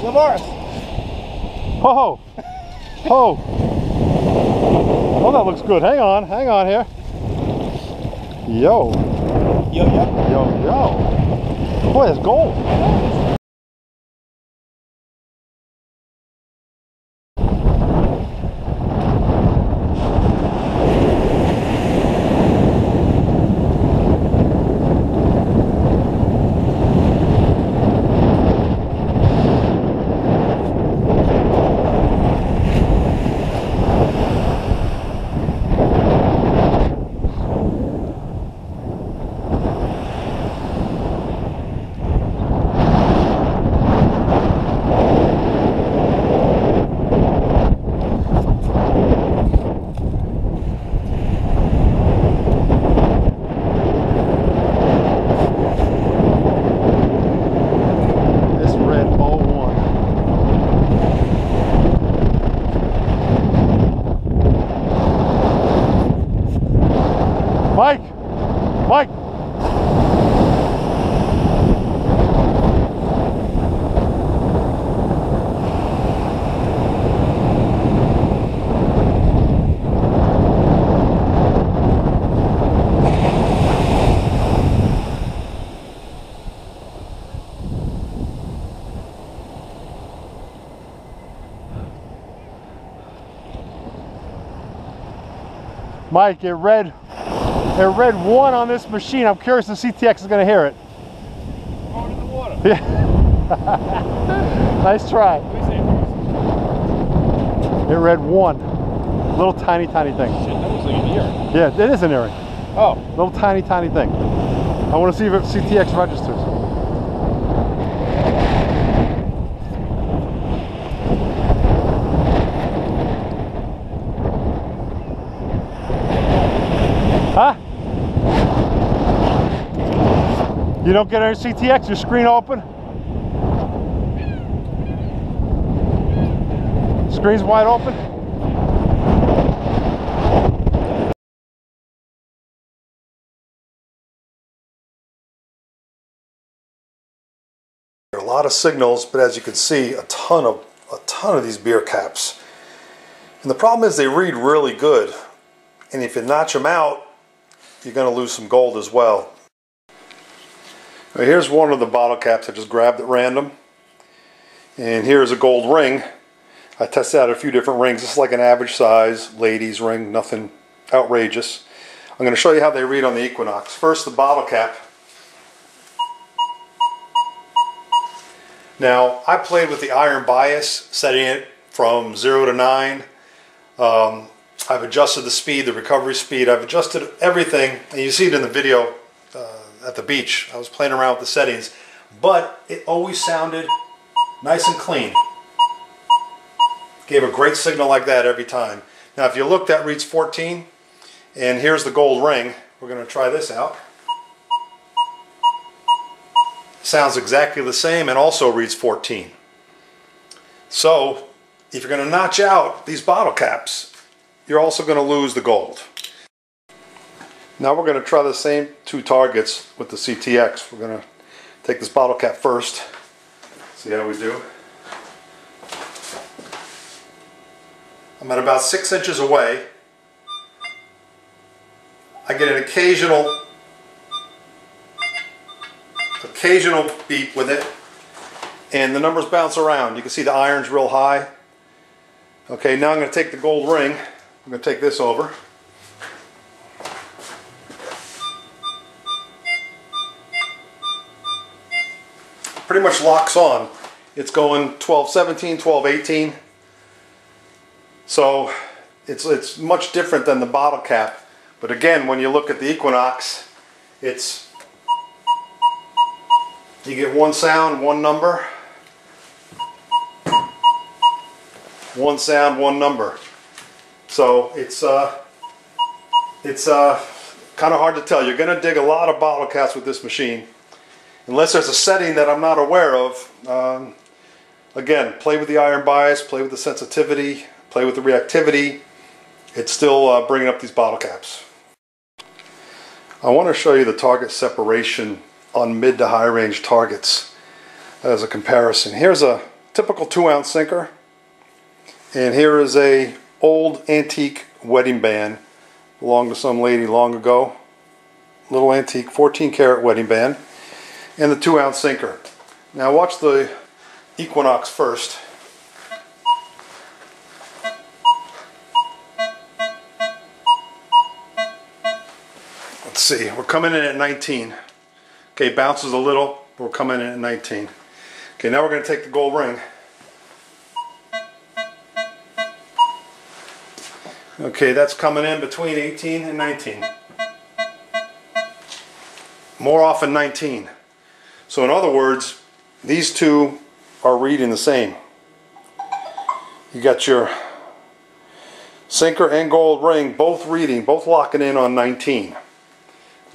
Lavaris. Oh, oh, oh, that looks good. Hang on here. Yo. Yo, yo. Yo, yo. Boy, it's gold. Mike! Mike! Mike, it read 1 on this machine. I'm curious if CTX is going to hear it. Going in the water. Yeah. Nice try. It read 1. Little tiny thing. Shit, that looks like an earring. Yeah, it is an earring. Oh. Little tiny thing. I want to see if CTX registers. Huh? You don't get any CTX, your screen open? Screen's wide open? There are a lot of signals, but as you can see, a ton of these beer caps. And the problem is they read really good. And if you notch them out, you're going to lose some gold as well. Now here's one of the bottle caps I just grabbed at random. And here's a gold ring. I tested out a few different rings. This is like an average size ladies ring, nothing outrageous. I'm going to show you how they read on the Equinox. First, the bottle cap. Now, I played with the iron bias, setting it from 0 to 9. I've adjusted the speed, the recovery speed. I've adjusted everything, and you see it in the video at the beach. I was playing around with the settings, but it always sounded nice and clean. Gave a great signal like that every time. Now, if you look, that reads 14, and here's the gold ring. We're going to try this out. Sounds exactly the same and also reads 14. So, if you're going to notch out these bottle caps, you're also going to lose the gold. Now we're going to try the same 2 targets with the CTX. We're going to take this bottle cap first. See how we do. I'm at about 6 inches away. I get an occasional beep with it, and the numbers bounce around. You can see the iron's real high. Okay, now I'm going to take the gold ring. I'm going to take this over. Pretty much locks on. It's going 12-17, 12-18. So it's much different than the bottle cap. But again, when you look at the Equinox, you get 1 sound, 1 number. 1 sound, 1 number. So it's kind of hard to tell. You're going to dig a lot of bottle caps with this machine, unless there's a setting that I'm not aware of. Again, play with the iron bias, play with the sensitivity, play with the reactivity. It's still bringing up these bottle caps. I want to show you the target separation on mid to high range targets as a comparison. Here's a typical 2-ounce sinker. And here is a old antique wedding band. Belonged to some lady long ago. Little antique 14-karat wedding band. And the 2-ounce sinker. Now watch the Equinox first. Let's see, we're coming in at 19. Okay, bounces a little, but we're coming in at 19. Okay, now we're going to take the gold ring. Okay, that's coming in between 18 and 19. More often 19. So in other words, these two are reading the same. You got your sinker and gold ring both reading, both locking in on 19.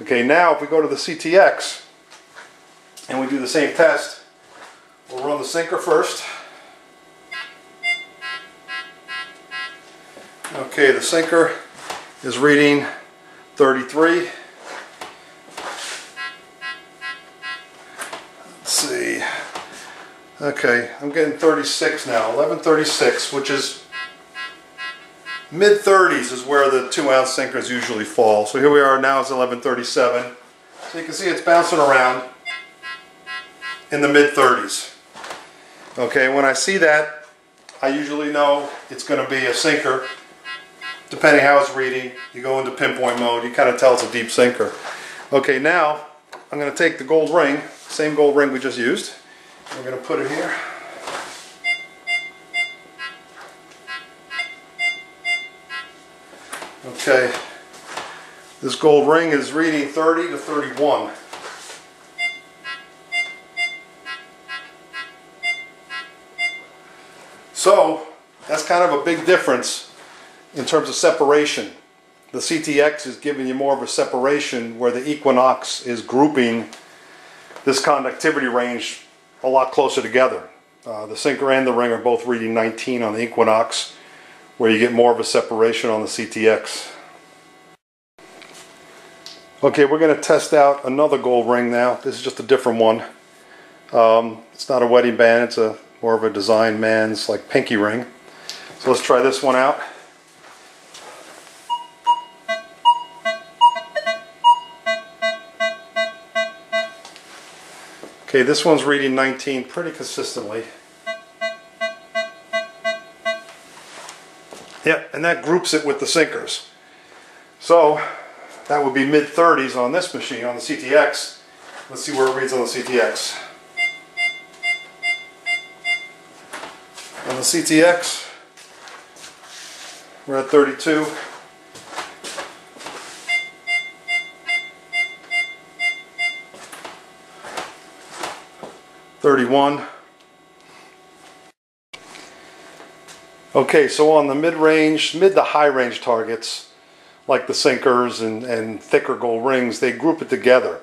Okay, now if we go to the CTX and we do the same test, we'll run the sinker first. Okay, the sinker is reading 33. Let's see. Okay, I'm getting 36 now, 1136, which is mid-30s is where the 2-ounce sinkers usually fall. So here we are now, it's 1137. So you can see it's bouncing around in the mid-30s. Okay, when I see that, I usually know it's going to be a sinker. Depending how it's reading, you go into pinpoint mode, you kind of tell it's a deep sinker. Okay, now I'm going to take the gold ring, same gold ring we just used. We're going to put it here. Okay, this gold ring is reading 30 to 31. So that's kind of a big difference in terms of separation. The CTX is giving you more of a separation, where the Equinox is grouping this conductivity range a lot closer together. The sinker and the ring are both reading 19 on the Equinox, where you get more of a separation on the CTX. Okay, we're going to test out another gold ring now. This is just a different one. It's not a wedding band, it's a more of a design man's like pinky ring. So let's try this one out. Okay, this one's reading 19 pretty consistently. Yep, and that groups it with the sinkers. So that would be mid-30s on this machine, on the CTX. Let's see where it reads on the CTX. On the CTX, we're at 32. 31. Okay, so on the mid-range, mid to high-range targets, like the sinkers and thicker gold rings, they group it together.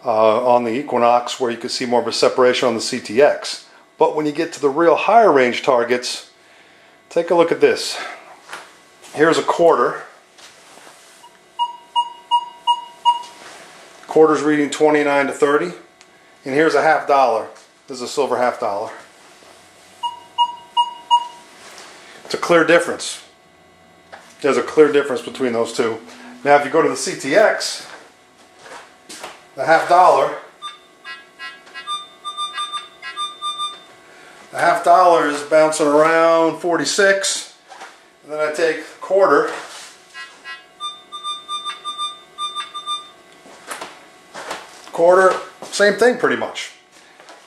On the Equinox, where you can see more of a separation on the CTX. But when you get to the real higher range targets, take a look at this. Here's a quarter. Quarter's reading 29 to 30. And here's a $50. This is a silver $50. It's a clear difference. There's a clear difference between those two. Now if you go to the CTX, the $50 is bouncing around 46. And then I take quarter. Quarter, same thing pretty much.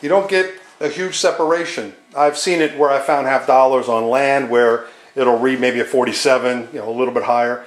You don't get a huge separation. I've seen it where I found $50 on land where it'll read maybe a 47, you know, a little bit higher.